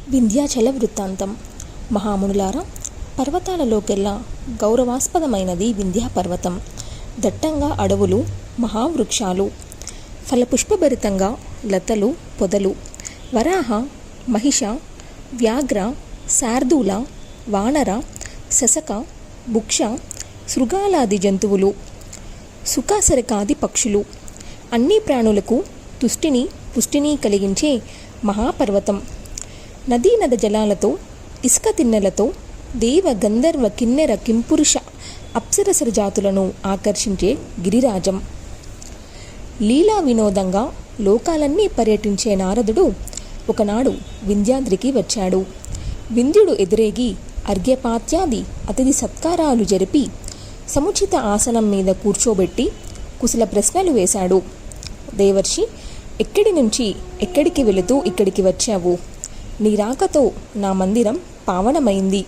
వింధ్యాచల వృత్తాంతం. మహామునులారా, పర్వతాలలోకెల్లా గౌరవాస్పదమైనది వింధ్యా పర్వతం. దట్టంగా అడవులు, మహావృక్షాలు, ఫలపుష్పభరితంగా లతలు, పొదలు, వరాహ, మహిష, వ్యాఘ్ర, శార్దూల, వానర, శశక, భుక్ష, శృగాలాది జంతువులు, సుఖాసరికాది పక్షులు, అన్ని ప్రాణులకు తుష్టిని పుష్టిని కలిగించే మహాపర్వతం. నదీనద జలాలతో, ఇసుక తిన్నెలతో దేవ గంధర్వ కిన్నెర కింపురుష అప్సరసర జాతులను ఆకర్షించే గిరిరాజం. లీలా వినోదంగా లోకాలన్నీ పర్యటించే నారదుడు ఒకనాడు వింధ్యాద్రికి వచ్చాడు. వింధ్యుడు ఎదురేగి అర్ఘ్యపాత్యాది అతిథి సత్కారాలు జరిపి సముచిత ఆసనం మీద కూర్చోబెట్టి కుశల ప్రశ్నలు వేశాడు. దేవర్షి, ఎక్కడి నుంచి ఎక్కడికి వెళుతూ ఇక్కడికి వచ్చావు? నీ రాకతో నా మందిరం పావనమైంది.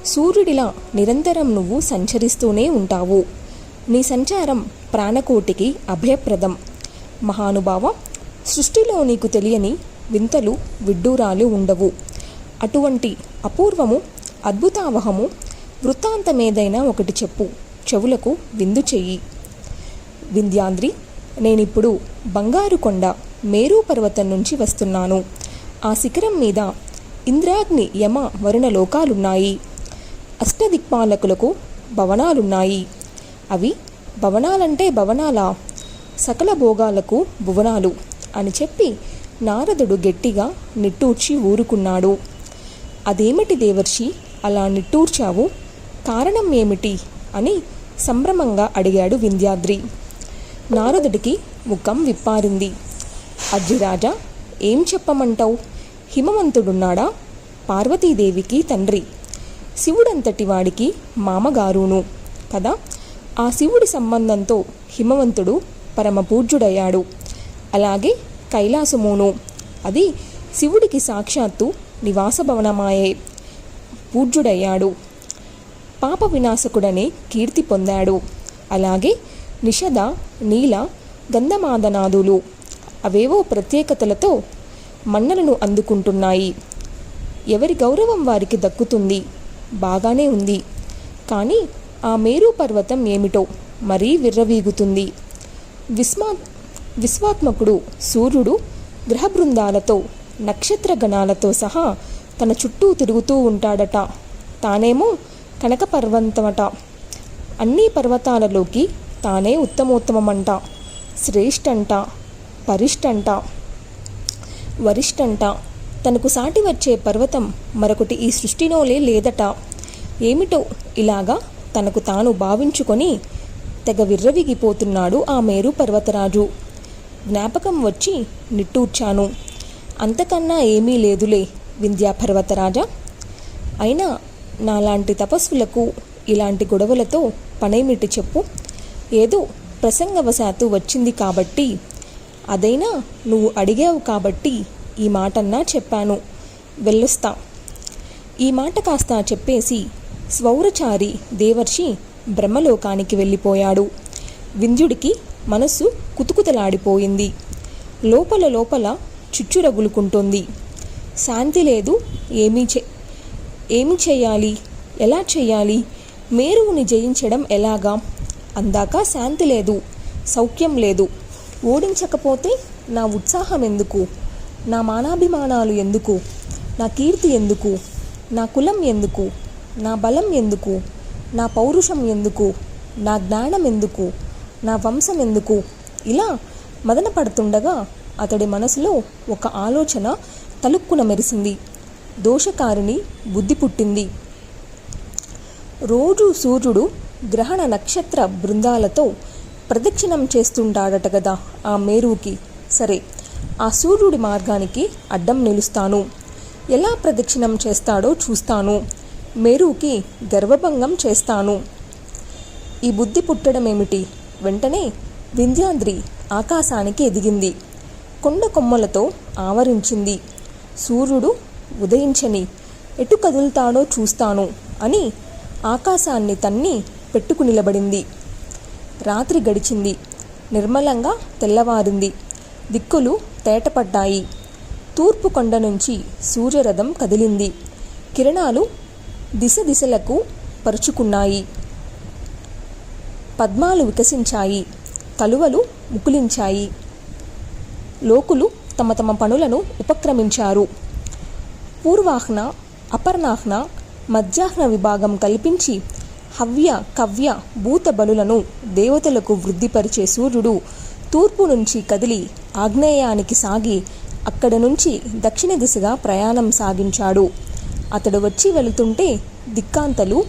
సూర్యుడిలా నిరంతరం నువ్వు సంచరిస్తూనే ఉంటావు. నీ సంచారం ప్రాణకోటికి అభయప్రదం. మహానుభావ, సృష్టిలో నీకు తెలియని వింతలు విడ్డూరాలు ఉండవు. అటువంటి అపూర్వము అద్భుతావహము వృత్తాంతమేదైనా ఒకటి చెప్పు, చెవులకు విందు చెయ్యి. వింధ్యాద్రి, నేనిప్పుడు బంగారు కొండ మేరు పర్వతం నుంచి వస్తున్నాను. ఆ శిఖరం మీద ఇంద్రాగ్ని యమ వరుణ లోకాలున్నాయి. అష్టదిక్పాలకులకు భవనాలున్నాయి. అవి భవనాలంటే భవనాలా? సకల భోగాలకు భువనాలు అని చెప్పి నారదుడు గట్టిగా నిట్టూర్చి ఊరుకున్నాడు. అదేమిటి దేవర్షి, అలా నిట్టూర్చావు? కారణం ఏమిటి అని సంభ్రమంగా అడిగాడు వింధ్యాద్రి. నారదుడికి ముఖం విప్పారింది. అద్రిరాజా, ఏం చెప్పమంటావు? హిమవంతుడున్నాడా? పార్వతీదేవికి తండ్రి, శివుడంతటి వాడికి మామగారును కదా. ఆ శివుడి సంబంధంతో హిమవంతుడు పరమపూజ్యుడయ్యాడు. అలాగే కైలాసమును, అది శివుడికి సాక్షాత్తు నివాసభవనమాయే, పూజ్యుడయ్యాడు. పాప వినాశకుడనే కీర్తి పొందాడు. అలాగే నిషద, నీల, గంధమాదనాదులు అవేవో ప్రత్యేకతలతో మన్నలను అందుకుంటున్నాయి. ఎవరి గౌరవం వారికి దక్కుతుంది. బాగానే ఉంది. కానీ ఆ మేరు పర్వతం ఏమిటో మరీ విర్రవీగుతుంది. విశ్వాత్మకుడు సూర్యుడు గ్రహ బృందాలతో నక్షత్ర గణాలతో సహా తన చుట్టూ తిరుగుతూ ఉంటాడట. తానేమో కనక పర్వతమట. అన్ని పర్వతాలలోకి తానే ఉత్తమోత్తమమంట, శ్రేష్టంట, పరిష్టంట, వరిష్టంట. తనకు సాటి వచ్చే పర్వతం మరొకటి ఈ సృష్టిలోనే లేదట. ఏమిటో ఇలాగా తనకు తాను భావించుకొని తెగ విర్రవిగిపోతున్నాడు ఆ మేరు పర్వతరాజు. జ్ఞాపకం వచ్చి నిట్టూర్చాను. అంతకన్నా ఏమీ లేదులే వింధ్యా పర్వతరాజా. అయినా నాలాంటి తపస్సులకు ఇలాంటి గొడవలతో పనేమిటి చెప్పు? ఏదో ప్రసంగవశాత్తు వచ్చింది కాబట్టి, అదైనా నువ్వు అడిగావు కాబట్టి ఈ మాటన్నా చెప్పాను. వెళ్ళొస్తా. ఈ మాట కాస్త చెప్పేసి స్వౌరచారి దేవర్షి బ్రహ్మలోకానికి వెళ్ళిపోయాడు. వింధ్యుడికి మనస్సు కుతుకుతలాడిపోయింది. లోపల లోపల చుచ్చురగులుకుంటుంది. శాంతి లేదు. ఏమి చేయాలి? ఎలా చేయాలి? మేరువుని జయించడం ఎలాగా? అందాక శాంతి లేదు, సౌఖ్యం లేదు. ఓడించకపోతే నా ఉత్సాహం ఎందుకు? నా మానాభిమానాలు ఎందుకు? నా కీర్తి ఎందుకు? నా కులం ఎందుకు? నా బలం ఎందుకు? నా పౌరుషం ఎందుకు? నా జ్ఞానం ఎందుకు? నా వంశం ఎందుకు? ఇలా మదన పడుతుండగా అతడి మనసులో ఒక ఆలోచన తలుక్కున మెరిసింది. దోషకారిణి బుద్ధి పుట్టింది. రోజు సూర్యుడు గ్రహణ నక్షత్ర బృందాలతో ప్రదక్షిణం చేస్తుంటాడట కదా ఆ మేరువుకి. సరే, ఆ సూర్యుడి మార్గానికి అడ్డం నిలుస్తాను. ఎలా ప్రదక్షిణం చేస్తాడో చూస్తాను. మేరువుకి గర్వభంగం చేస్తాను. ఈ బుద్ధి పుట్టడం ఏమిటి? వెంటనే వింధ్యాద్రి ఆకాశానికి ఎదిగింది. కొండ కొమ్మలతో ఆవరించింది. సూర్యుడు ఉదయించని, ఎటు కదులుతాడో చూస్తాను అని ఆకాశాన్ని తన్ని పెట్టుకు నిలబడింది. రాత్రి గడిచింది. నిర్మలంగా తెల్లవారింది. దిక్కులు తేటపడ్డాయి. తూర్పు కొండ నుంచి సూర్యరథం కదిలింది. కిరణాలు దిశలకు పరుచుకున్నాయి. పద్మాలు వికసించాయి. కలువలు ముకులించాయి. లోకులు తమ తమ పనులను ఉపక్రమించారు. పూర్వాహ్న, అపర్ణాహ్న, మధ్యాహ్న విభాగం కల్పించి హవ్య, కవ్య, భూత బలులను దేవతలకు వృద్ధిపరిచే సూర్యుడు తూర్పు నుంచి కదిలి ఆగ్నేయానికి సాగి అక్కడ నుంచి దక్షిణ దిశగా ప్రయాణం సాగించాడు. అతడు వచ్చి వెళుతుంటే దిక్కాంతలు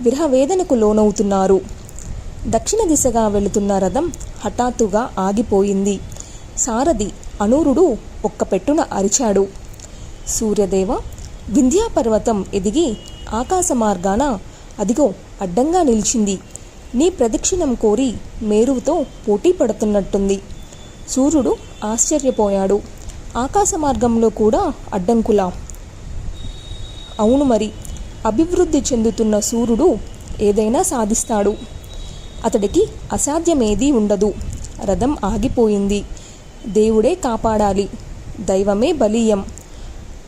విరహవేదనకు లోనవుతున్నారు. దక్షిణ దిశగా వెళుతున్న రథం హఠాత్తుగా ఆగిపోయింది. సారథి అనూరుడు ఒక్క పెట్టున అరిచాడు. సూర్యదేవ, వింధ్యాపర్వతం ఎదిగి ఆకాశ మార్గాన అదిగో అడ్డంగా నిలిచింది. నీ ప్రదక్షిణం కోరి మేరువుతో పోటీ పడుతున్నట్టుంది. సూర్యుడు ఆశ్చర్యపోయాడు. ఆకాశ మార్గంలో కూడా అడ్డంకులా? అవును మరి. అభివృద్ధి చెందుతున్న సూర్యుడు ఏదైనా సాధిస్తాడు. అతడికి అసాధ్యమేదీ ఉండదు. రథం ఆగిపోయింది. దేవుడే కాపాడాలి. దైవమే బలీయం.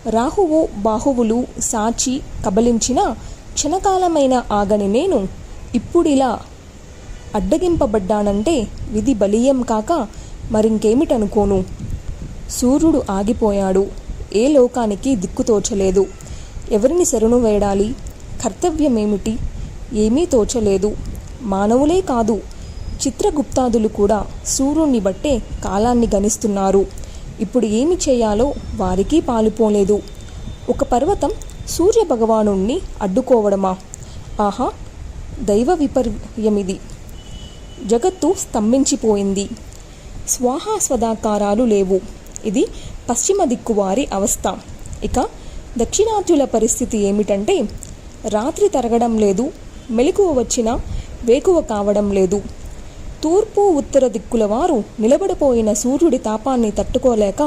రాహువు బాహువులు సాచి కబలించిన క్షణకాలమైన ఆగని నేను ఇప్పుడిలా అడ్డగింపబడ్డానంటే విధి బలీయం కాక మరింకేమిటనుకోను. సూర్యుడు ఆగిపోయాడు. ఏ లోకానికి దిక్కుతోచలేదు. ఎవరిని శరణు వేడాలి? కర్తవ్యమేమిటి? ఏమీ తోచలేదు. మానవులే కాదు, చిత్రగుప్తాదులు కూడా సూర్యుడిని బట్టే కాలాన్ని గణిస్తున్నారు. ఇప్పుడు ఏమి చేయాలో వారికి పాలుపోలేదు. ఒక పర్వతం సూర్యభగవానుణ్ణి అడ్డుకోవడమా? ఆహా, దైవ విపర్యమిది. జగత్తు స్తంభించిపోయింది. స్వాహాస్వదాకారాలు లేవు. ఇది పశ్చిమ దిక్కువారి అవస్థ. ఇక దక్షిణాత్యుల పరిస్థితి ఏమిటంటే రాత్రి తరగడం లేదు, మెలకువ వచ్చినా వేకువ కావడం లేదు. తూర్పు ఉత్తర దిక్కుల వారు నిలబడిపోయిన సూర్యుడి తాపాన్ని తట్టుకోలేక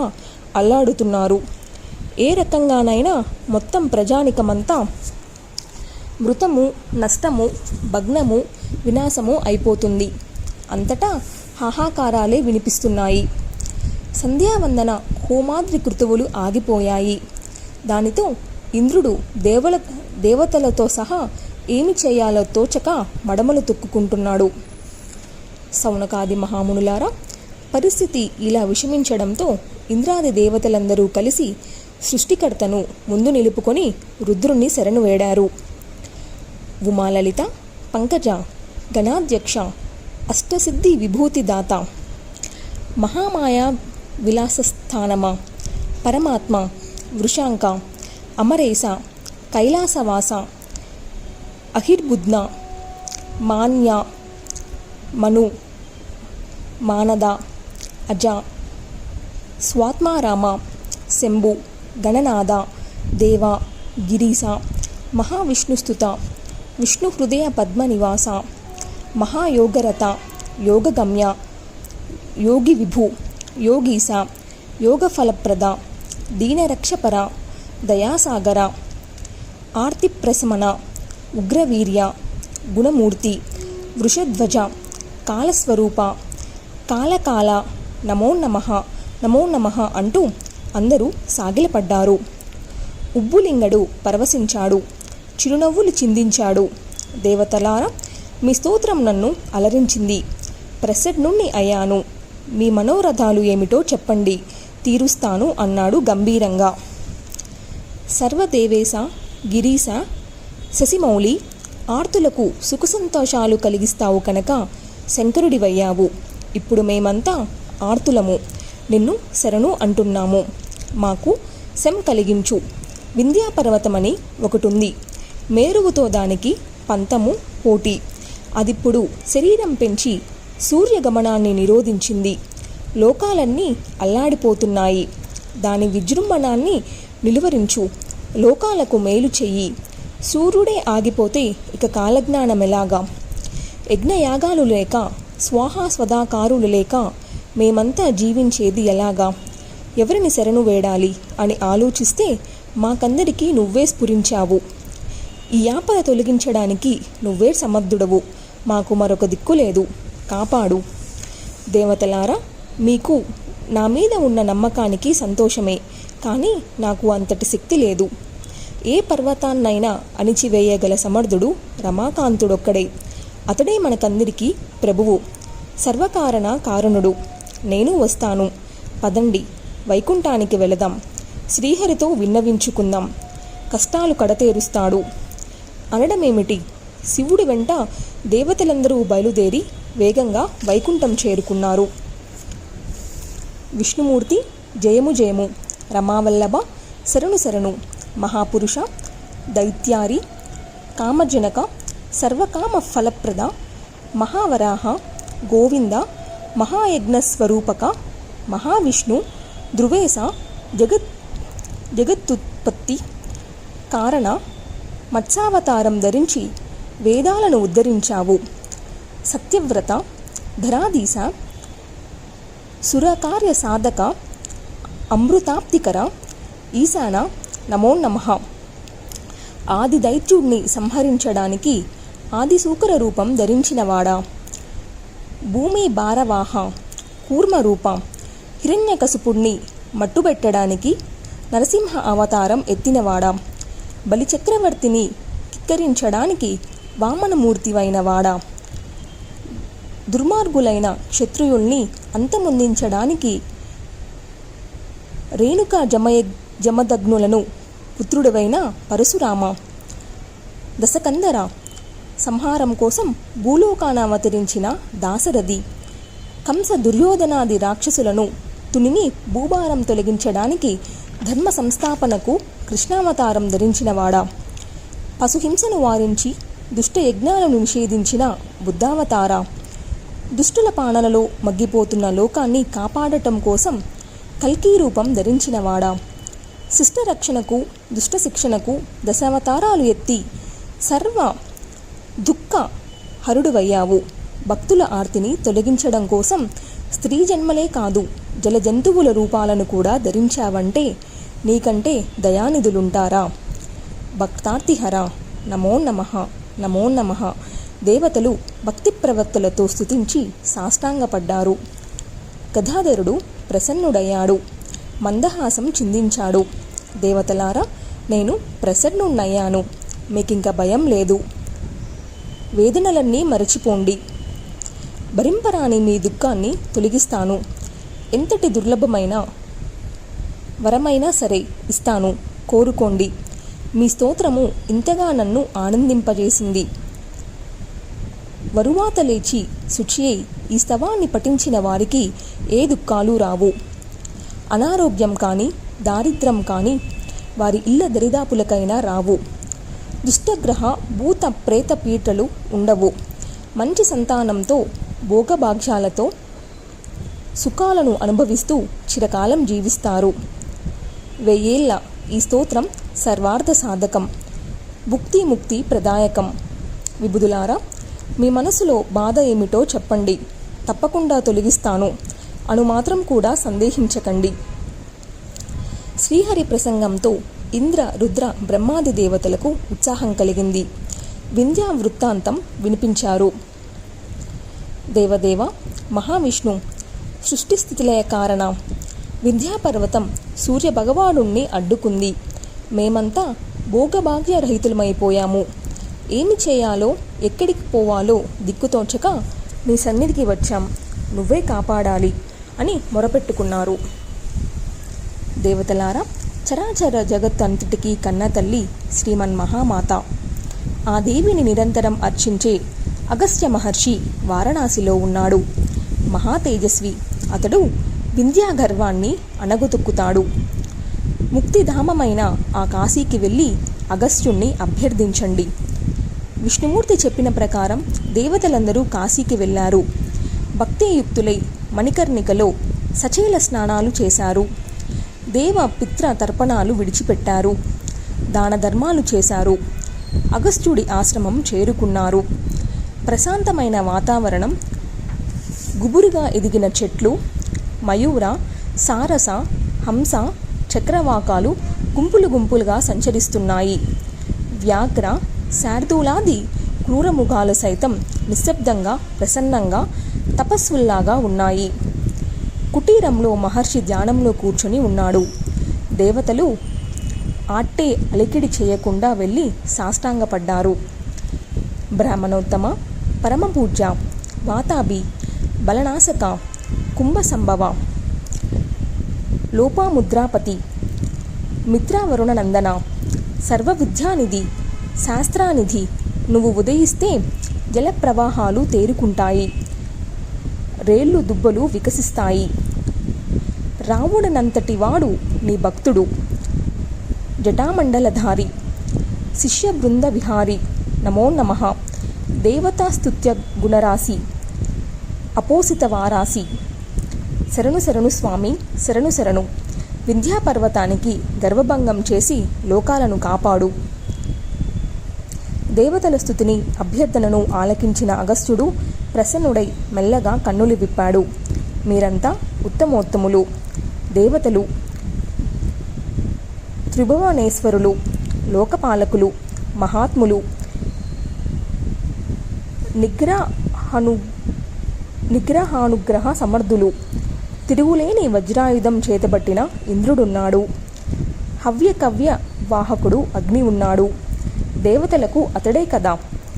అల్లాడుతున్నారు. ఏ రకంగానైనా మొత్తం ప్రజానికమంతా మృతము, నష్టము, భగ్నము, వినాశము అయిపోతుంది. అంతటా హాహాకారాలే వినిపిస్తున్నాయి. సంధ్యావందన హోమాద్రి కృతువులు ఆగిపోయాయి. దానితో ఇంద్రుడు దేవతలతో సహా ఏమి చేయాలో తోచక మడమలు తొక్కుకుంటున్నాడు. సౌనకాది మహామునులారా, పరిస్థితి ఇలా విషమించడంతో ఇంద్రాది దేవతలందరూ కలిసి సృష్టికర్తను ముందు నిలుపుకొని రుద్రుణ్ణి శరణు వేడారు. ఉమాలలిత, పంకజ, గణాధ్యక్ష, అష్టసిద్ధి విభూతిదాత, మహామాయా విలాసస్థానమా, పరమాత్మ, వృషాంక, అమరేశ, కైలాసవాస, అహిర్బుద్న, మాన్య, మను, మానద, అజ, స్వాత్మారామ, శంభు, గణనాథ, దేవ, గిరీశ, మహావిష్ణుస్తుత, విష్ణుహృదయ పద్మనివాస, మహాయోగరత, యోగగమ్య, యోగి విభు, యోగీశ, యోగఫలప్రద, దీనరక్షపర, దయాసాగర, ఆర్తిప్రశమన, ఉగ్రవీర్య, గుణమూర్తి, వృషధ్వజ, కాలస్వరూప, కాలకాల, నమో నమః, నమో నమః అంటూ అందరూ సాగిలపడ్డారు. ఉబ్బులింగడు పరవశించాడు. చిరునవ్వులు చిందించాడు. దేవతలారా, మీ స్తోత్రం నన్ను అలరించింది. ప్రసన్నుణ్ణి అయ్యాను. మీ మనోరథాలు ఏమిటో చెప్పండి, తీరుస్తాను అన్నాడు గంభీరంగా. సర్వదేవేశ, గిరీశ, శశిమౌళి, ఆర్తులకు సుఖసంతోషాలు కలిగిస్తావు కనుక శంకరుడివయ్యావు. ఇప్పుడు మేమంతా ఆర్తులము, నిన్ను శరణు అంటున్నాము. మాకు శం కలిగించు. వింధ్యాపర్వతమని ఒకటుంది. మేరువుతో దానికి పంతము, పోటీ. అదిప్పుడు శరీరం పెంచి సూర్యగమనాన్ని నిరోధించింది. లోకాలన్నీ అల్లాడిపోతున్నాయి. దాని విజృంభణాన్ని నిలువరించు. లోకాలకు మేలు చెయ్యి. సూర్యుడే ఆగిపోతే ఇక కాలజ్ఞానమెలాగా? యజ్ఞయాగాలు లేక, స్వాహాస్వదాకారులు లేక మేమంతా జీవించేది ఎలాగా? ఎవరిని శరణు వేడాలి అని ఆలోచిస్తే మాకందరికీ నువ్వే స్ఫురించావు. ఈ ఆపద తొలగించడానికి నువ్వే సమర్థుడవు. మాకు మరొక దిక్కు లేదు. కాపాడు. దేవతలారా, మీకు నా మీద ఉన్న నమ్మకానికి సంతోషమే, కానీ నాకు అంతటి శక్తి లేదు. ఏ పర్వతాన్నైనా అణిచివేయగల సమర్థుడు రమాకాంతుడొక్కడే. అతడే మనకందరికీ ప్రభువు, సర్వకారణ కారణుడు. నేను వస్తాను, పదండి వైకుంఠానికి వెళదాం, శ్రీహరితో విన్నవించుకుందాం, కష్టాలు కడతేరుస్తాడు అనడమేమిటి? శివుడి వెంట దేవతలందరూ బయలుదేరి వేగంగా వైకుంఠం చేరుకున్నారు. విష్ణుమూర్తి జయము జయము, రమావల్లభ శరణు శరణు, మహాపురుష, దైత్యారి, కామజనక, సర్వకామ ఫలప్రద, మహావరాహ, గోవింద, మహాయజ్ఞస్వరూపక, మహావిష్ణు, ధ్రువేశ, జగత్తుత్పత్తి కారణ, మత్స్యావతారం ధరించి వేదాలను ఉద్ధరించావు. సత్యవ్రత, ధరాధీశ, సురకార్య సాధక, అమృతాప్తికర, ఈశాన, నమో నమః. ఆది దైత్యుడిని సంహరించడానికి ఆదిశూకర రూపం ధరించినవాడా, భూమి భారవాహ, కూర్మ రూప, హిరణ్యకశిపుణ్ణి మట్టుబెట్టడానికి నరసింహ అవతారం ఎత్తినవాడా, బలిచక్రవర్తిని కిక్కరించడానికి వామనమూర్తివైన వాడా, దుర్మార్గులైన క్షత్రియుల్ని అంతమొందించడానికి రేణుకా జమదగ్నులను పుత్రుడివైన పరశురామ, దశకందర, సంహారం కోసం భూలోకాన అవతరించిన దాశరథి, కంస దుర్యోధనాది రాక్షసులను తునిని భూభారం తొలగించడానికి ధర్మ సంస్థాపనకు కృష్ణావతారం ధరించినవాడా, పశుహింసను వారించి దుష్ట యజ్ఞాలను నిషేధించిన బుద్ధావతార, దుష్టుల పాలనలో మగ్గిపోతున్న లోకాన్ని కాపాడటం కోసం కల్కీ రూపం ధరించినవాడా, శిష్ట రక్షణకు దుష్ట శిక్షణకు దశావతారాలు ఎత్తి సర్వ దుఃఖ హరుడువయ్యావు. భక్తుల ఆర్తిని తొలగించడం కోసం స్త్రీ జన్మలే కాదు జలజంతువుల రూపాలను కూడా ధరించావంటే నీకంటే దయానిధులుంటారా? భక్తార్తిహర, నమో నమః, నమో నమః. దేవతలు భక్తి ప్రవక్తలతో స్తుతించి సాష్టాంగపడ్డారు. గదాధరుడు ప్రసన్నుడయ్యాడు, మందహాసం చిందించాడు. దేవతలారా, నేను ప్రసన్నున్నయ్యాను, మీకింక భయం లేదు. వేదనలన్నీ మరచిపోండి. భరింపరాని మీ దుఃఖాన్ని తొలగిస్తాను. ఎంతటి దుర్లభమైన వరమైనా సరే ఇస్తాను, కోరుకోండి. మీ స్తోత్రము ఇంతగా నన్ను ఆనందింపజేసింది. వరువాత లేచి శుచి అయి ఈ స్తవాన్ని పఠించిన వారికి ఏ దుఃఖాలు రావు. అనారోగ్యం కానీ దారిద్ర్యం కానీ వారి ఇళ్ళ దరిదాపులకైనా రావు. దుష్టగ్రహ భూత ప్రేత పీటలు ఉండవు. మంచి సంతానంతో భోగభాగ్యాలతో సుఖాలను అనుభవిస్తూ చిరకాలం జీవిస్తారు. 1000 ఏళ్ల ఈ స్తోత్రం సర్వార్థ సాధకం, భుక్తి ముక్తి ప్రదాయకం. విబుధులారా, మీ మనసులో బాధ ఏమిటో చెప్పండి, తప్పకుండా తొలగిస్తాను అను మాత్రం కూడా సందేహించకండి. శ్రీహరి ప్రసంగంతో ఇంద్ర, రుద్ర, బ్రహ్మాది దేవతలకు ఉత్సాహం కలిగింది. వింధ్యా వృత్తాంతం వినిపించారు. దేవదేవ, మహావిష్ణు, సృష్టి స్థితిలయ కారణ, వింధ్యాపర్వతం సూర్యభగవానుణ్ణి అడ్డుకుంది. మేమంతా భోగభాగ్య రహితులమైపోయాము. ఏమి చేయాలో, ఎక్కడికి పోవాలో దిక్కుతోచక నీ సన్నిధికి వచ్చాం, నువ్వే కాపాడాలి అని మొరపెట్టుకున్నారు. దేవతలారా, చరాచర జగత్తంతటికీ కన్న తల్లి శ్రీమన్మహామాత. ఆ దేవిని నిరంతరం అర్చించే అగస్త్య మహర్షి వారణాసిలో ఉన్నాడు. మహా తేజస్వి. అతడు వింధ్యా గర్వాన్ని అణగదొక్కుతాడు. ముక్తిధామమైన ఆ కాశీకి వెళ్ళి అగస్త్యుణ్ణి అభ్యర్థించండి. విష్ణుమూర్తి చెప్పిన ప్రకారం దేవతలందరూ కాశీకి వెళ్ళారు. భక్తియుక్తులై మణికర్ణికలో సచేల స్నానాలు చేశారు. దేవ పిత్ర తర్పణాలు విడిచిపెట్టారు. దాన ధర్మాలు చేశారు. అగస్త్యుడి ఆశ్రమం చేరుకున్నారు. ప్రశాంతమైన వాతావరణం, గుబురుగా ఎదిగిన చెట్లు, మయూర, సారస, హంస, చక్రవాకాలు గుంపులు గుంపులుగా సంచరిస్తున్నాయి. వ్యాఘ్ర, శార్దూలాది క్రూరముఖాలు సైతం నిశ్శబ్దంగా, ప్రసన్నంగా, తపస్సుల్లాగా ఉన్నాయి. కుటీరంలో మహర్షి ధ్యానంలో కూర్చొని ఉన్నాడు. దేవతలు ఆట్టే అలికిడి చేయకుండా వెళ్ళి సాష్టాంగపడ్డారు. బ్రాహ్మణోత్తమ, పరమపూజ్య, వాతాబి, బలనాశక, కుంభసంభవ, లోపాముద్రాపతి, మిత్రావరుణ నందన, సర్వవిద్యానిధి, శాస్త్రానిధి, నువ్వు ఉదయిస్తే జలప్రవాహాలు తేరుకుంటాయి, రేళ్ళు దుబ్బలు వికసిస్తాయి. రావుడనంతటి వాడు నీ భక్తుడు, జటామండలధారి, శిష్య బృంద విహారి, నమో నమః. దేవతాస్తుత్య గుణరాశి, అపోసిత వారాసి, శరణు శరణు స్వామి, శరణు శరణు. వింధ్యాపర్వతానికి గర్వభంగం చేసి లోకాలను కాపాడు. దేవతల స్తుతిని, అభ్యర్థనను ఆలకించిన అగస్త్యుడు ప్రసన్నుడై మెల్లగా కన్నులు విప్పాడు. మీరంతా ఉత్తమోత్తములు, దేవతలు, త్రిభువనేశ్వరులు, లోకపాలకులు, మహాత్ములు, నిగ్రహానుగ్రహ సమర్థులు, తిరుగులేని వజ్రాయుధం చేతబట్టిన ఇంద్రుడున్నాడు. హవ్యకవ్య వాహకుడు అగ్ని ఉన్నాడు. దేవతలకు అతడే కదా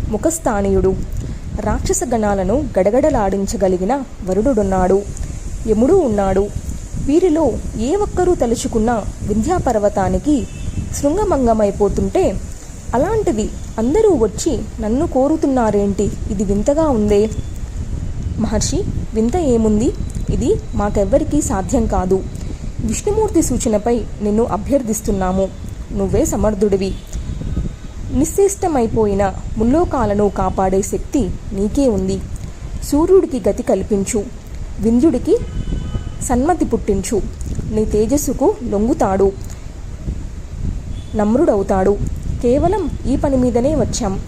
ముఖస్థానీయుడు. రాక్షస గణాలను గడగడలాడించగలిగిన వరుడున్నాడు. యముడు ఉన్నాడు. వీరిలో ఏ ఒక్కరూ తలుచుకున్నా వింధ్యాపర్వతానికి శృంగమంగమైపోతుంటే, అలాంటిది అందరూ వచ్చి నన్ను కోరుతున్నారేంటి? ఇది వింతగా ఉందే. మహర్షి, వింత ఏముంది? ఇది మాకెవ్వరికీ సాధ్యం కాదు. విష్ణుమూర్తి సూచనపై నిన్ను అభ్యర్థిస్తున్నాము. నువ్వే సమర్థుడివి. నిశ్చేష్టమైపోయిన ముల్లోకాలను కాపాడే శక్తి నీకే ఉంది. సూర్యుడికి గతి కల్పించు, వింధ్యుడికి సన్మతి పుట్టించు. నీ తేజస్సుకు లొంగుతాడు, నమ్రుడవుతాడు. కేవలం ఈ పని మీదనే వచ్చాం.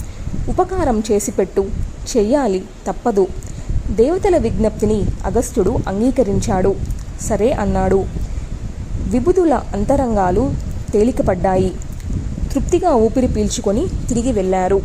ఉపకారం చేసి పెట్టు. చెయ్యాలి, తప్పదు. దేవతల విజ్ఞప్తిని అగస్త్యుడు అంగీకరించాడు. సరే అన్నాడు. విబుధుల అంతరంగాలు తేలికపడ్డాయి. తృప్తిగా ఊపిరి పీల్చుకొని తిరిగి వెళ్ళారు.